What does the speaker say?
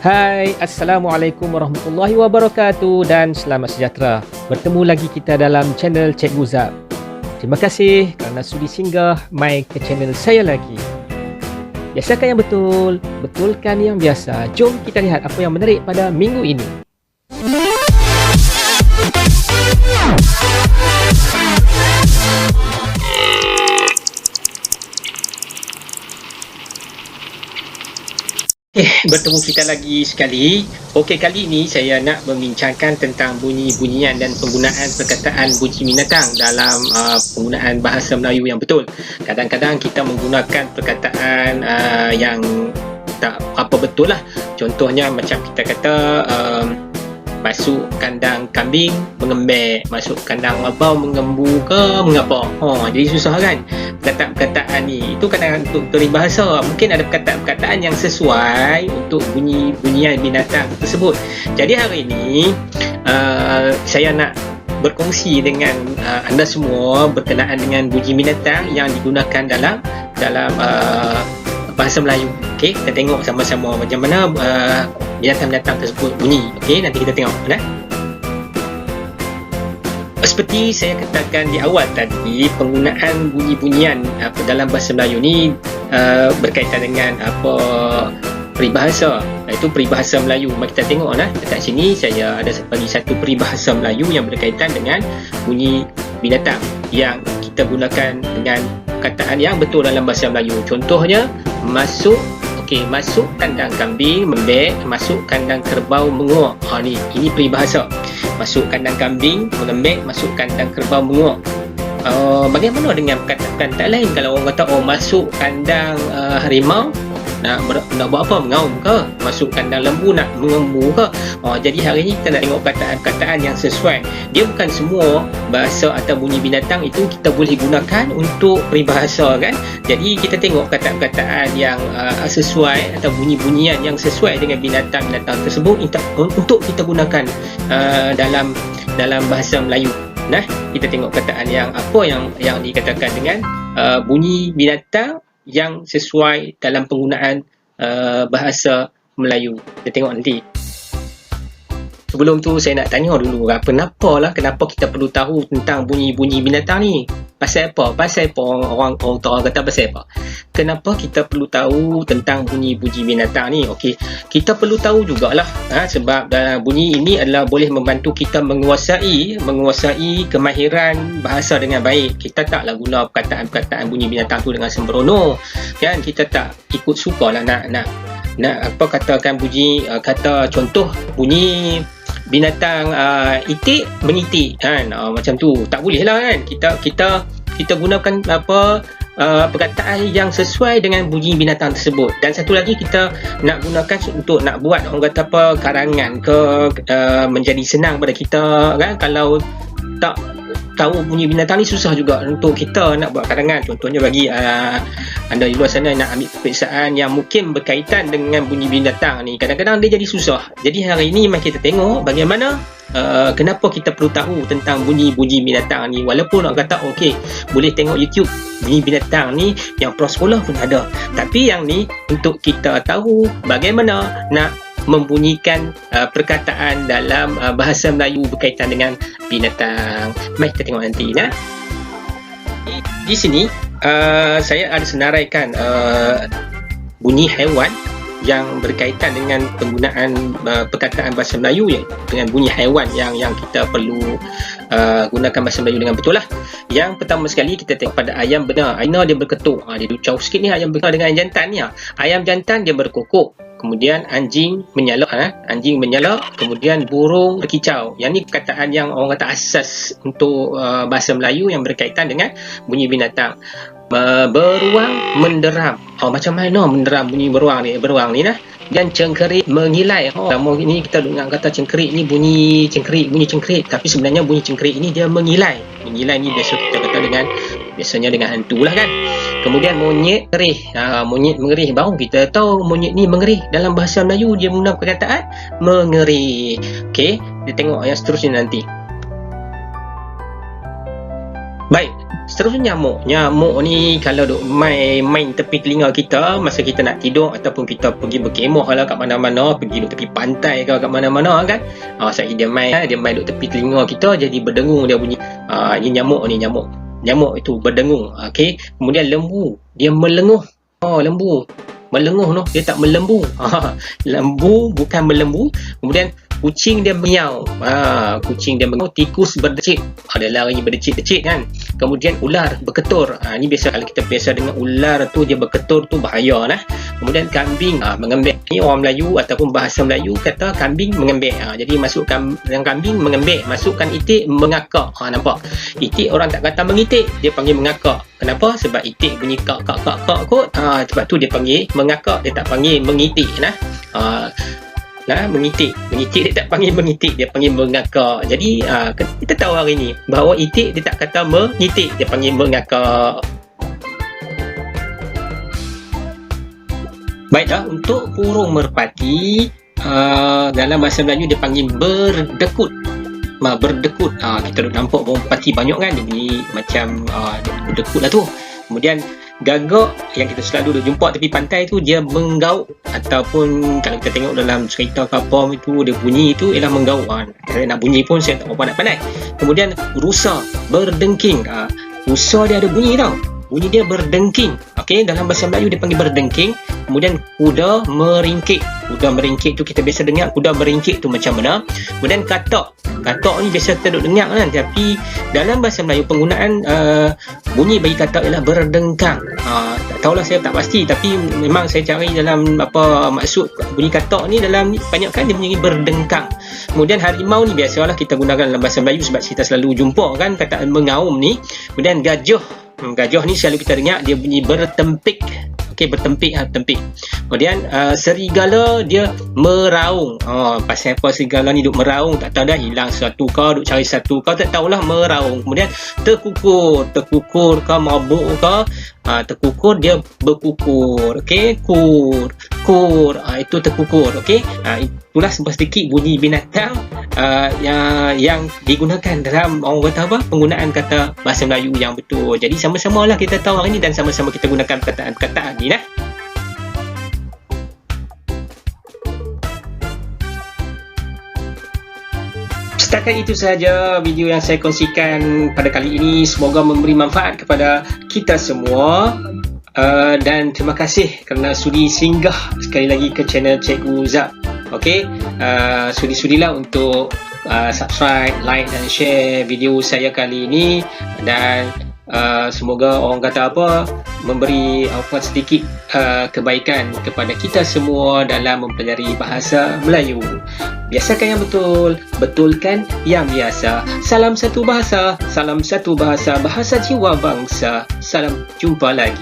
Hai, Assalamualaikum warahmatullahi wabarakatuh dan selamat sejahtera. Bertemu lagi kita dalam channel Cikgu Zab. Terima kasih kerana sudi singgah mai ke channel saya lagi. Biasakan yang betul, betulkan yang biasa. Jom kita lihat apa yang menarik pada minggu ini. Bertemu kita lagi sekali. Okey, kali ini saya nak membincangkan tentang bunyi-bunyian dan penggunaan perkataan bunyi binatang dalam penggunaan bahasa Melayu yang betul. Kadang-kadang kita menggunakan perkataan yang tak apa betul lah. Contohnya macam kita kata masuk kandang kambing mengembek, masuk kandang abau mengembu ke mengapa. Jadi susah kan perkataan-perkataan ni. Itu kadang untuk peribahasa mungkin ada perkataan-perkataan yang sesuai untuk bunyi-bunyian binatang tersebut. Jadi hari ini saya nak berkongsi dengan anda semua berkenaan dengan bunyi binatang yang digunakan dalam bahasa Melayu. Okey, kita tengok sama-sama macam mana binatang-binatang tersebut bunyi. Okey, nanti kita tengok. Seperti saya katakan di awal tadi, penggunaan bunyi-bunyian dalam bahasa Melayu ni berkaitan dengan peribahasa, iaitu peribahasa Melayu. Mari kita tengok dekat sini saya ada bagi satu peribahasa Melayu yang berkaitan dengan bunyi binatang yang kita gunakan dengan perkataan yang betul dalam bahasa Melayu. Contohnya masuk kandang kambing membek, masuk kandang kerbau menguak. Ini peribahasa. Masuk kandang kambing mengembek, masuk kandang kerbau menguak. Bagaimana dengan perkataan lain? Kalau orang kata masuk kandang harimau, nak buat apa? Mengaum ke? Masuk kandang lembu nak mengembu ke? Jadi hari ini kita nak tengok perkataan-perkataan yang sesuai. Dia bukan semua bahasa atau bunyi binatang itu kita boleh gunakan untuk peribahasa kan. Jadi kita tengok perkataan-perkataan yang sesuai atau bunyi-bunyian yang sesuai dengan binatang-binatang tersebut untuk kita gunakan dalam bahasa Melayu. Kita tengok perkataan yang apa yang dikatakan dengan bunyi binatang yang sesuai dalam penggunaan bahasa Melayu. Kita tengok nanti. Sebelum tu saya nak tanya dulu, kenapa kita perlu tahu tentang bunyi-bunyi binatang ni? Pasal apa? Orang kata pasal apa? Kenapa kita perlu tahu tentang bunyi-bunyi binatang ni? Okey, kita perlu tahu jugalah sebab bunyi ini adalah boleh membantu kita menguasai kemahiran bahasa dengan baik. Kita taklah guna perkataan-perkataan bunyi binatang tu dengan sembrono. Kan kita tak ikut sukalah nak katakan bunyi kata contoh bunyi binatang itik mengitik kan, macam tu tak boleh lah kan. Kita gunakan perkataan yang sesuai dengan bunyi binatang tersebut. Dan satu lagi kita nak gunakan untuk nak buat orang kata karangan ke menjadi senang pada kita kan. Kalau tak tahu bunyi binatang ni susah juga untuk kita nak buat karangan. Contohnya bagi anda di luar sana nak ambil peperiksaan yang mungkin berkaitan dengan bunyi binatang ni, kadang-kadang dia jadi susah. Jadi hari ini mari kita tengok bagaimana kenapa kita perlu tahu tentang bunyi-bunyi binatang ni. Walaupun orang kata okey, boleh tengok YouTube bunyi binatang ni yang prasekolah pun ada, tapi yang ni untuk kita tahu bagaimana nak membunyikan perkataan dalam bahasa Melayu berkaitan dengan binatang. Mari kita tengok nanti. Di sini saya ada senaraikan bunyi haiwan yang berkaitan dengan penggunaan perkataan bahasa Melayu dengan bunyi haiwan yang kita perlu gunakan bahasa Melayu dengan betul lah. Yang pertama sekali kita tengok pada ayam benar. Aina dia berketuk. Dia jauh sikit ni ayam benar dengan ayam jantan ni. Ayam jantan dia berkokok. Kemudian anjing menyalak, kemudian burung berkicau. Yang ni perkataan yang orang kata asas untuk bahasa Melayu yang berkaitan dengan bunyi binatang. Beruang menderam. Macam mana menderam bunyi beruang ni Dan cengkerik mengilai. Lama ni kita dengar kata cengkerik ni bunyi cengkerik, tapi sebenarnya bunyi cengkerik ini dia mengilai. Mengilai ni biasa kita kata biasanya dengan hantu lah kan. Kemudian monyet mengerih. Monyet mengerih, baru kita tahu monyet ni mengerih. Dalam bahasa Melayu dia menggunakan perkataan mengerih. Okey, kita tengok yang seterusnya nanti. Baik, seterusnya nyamuk. Nyamuk ni kalau duk main tepi telinga kita masa kita nak tidur ataupun kita pergi berkemah lah kat mana-mana, pergi duk tepi pantai ke kat mana-mana kan. Saat dia main duk tepi telinga kita, jadi berdengung dia bunyi. Ini nyamuk ni, nyamuk. Nyamuk itu berdengung. Okey. Kemudian lembu, dia melenguh. Lembu. Melenguh noh, dia tak melembu. Lembu bukan melembu. Kemudian kucing dia miau. Kucing dia mengaum. Tikus berdecit. Dia lari berdecit-decit kan. Kemudian ular berketur. Ni biasa kalau kita biasa dengan ular tu dia berketur tu bahaya lah. Kemudian kambing mengembek. Ni orang Melayu ataupun bahasa Melayu kata kambing mengembek. Jadi masukkan yang kambing mengembek, masukkan itik mengakak. Nampak? Itik orang tak kata mengitik, dia panggil mengakak. Kenapa? Sebab itik bunyi kak kot. Sebab tu dia panggil mengakak, dia tak panggil mengitik nah. Mengitik dia tak panggil mengitik, dia panggil mengakak. Jadi kita tahu hari ni bahawa itik dia tak kata mengitik, dia panggil mengakak. Baiklah, untuk burung merpati dalam bahasa Melayu dia panggil berdekut. Berdekut. Kita dah nampak burung merpati banyak kan, dia bunyi macam dia berdekut lah tu. Kemudian gagak yang kita selalu jumpa tepi pantai tu, dia menggauk, ataupun kalau kita tengok dalam cerita kapal itu dia bunyi itu ialah menggauk. Kalau nak bunyi pun saya tak berapa nak pandai. Kemudian rusa berdengking. Rusa dia ada bunyi tau, bunyi dia berdengking. Okey, dalam bahasa Melayu dia panggil berdengking. Kemudian kuda meringkik. Kuda meringkik tu kita biasa dengar kuda meringkik tu macam mana. Kemudian katak. Katak ni biasa kita duk dengar kan, tapi dalam bahasa Melayu penggunaan bunyi bagi katak ialah berdengkang. Tak tahulah, saya tak pasti, tapi memang saya cari dalam apa maksud bunyi katak ni, dalam ni banyakkan dia bunyi berdengkang. Kemudian harimau ni biasalah kita gunakan dalam bahasa Melayu sebab kita selalu jumpa kan kataan mengaum ni. Kemudian gajah. Gajah ni selalu kita dengar dia bunyi bertempik. Okey, bertempik. Kemudian serigala dia meraung. Pasal apa serigala ni duk meraung tak tahu dah, hilang satu kau duk cari satu kau tak tahulah meraung. Kemudian terkukur ke mabuk ke, terkukur dia berkukur. Okey, kur itu terkukur. Okey, itulah sedikit bunyi binatang yang digunakan dalam orang kata apa, penggunaan kata bahasa Melayu yang betul. Jadi sama-sama lah kita tahu hari ni dan sama-sama kita gunakan perkataan-perkataan ni lah. Setakat itu sahaja video yang saya kongsikan pada kali ini. Semoga memberi manfaat kepada kita semua. Dan terima kasih kerana sudi singgah sekali lagi ke channel Cikgu Zak. Okey, sudi-sudilah untuk subscribe, like dan share video saya kali ini. Dan semoga orang kata apa, memberi sedikit kebaikan kepada kita semua dalam mempelajari bahasa Melayu. Biasakan yang betul, betulkan yang biasa. Salam satu bahasa, bahasa jiwa bangsa. Salam, jumpa lagi.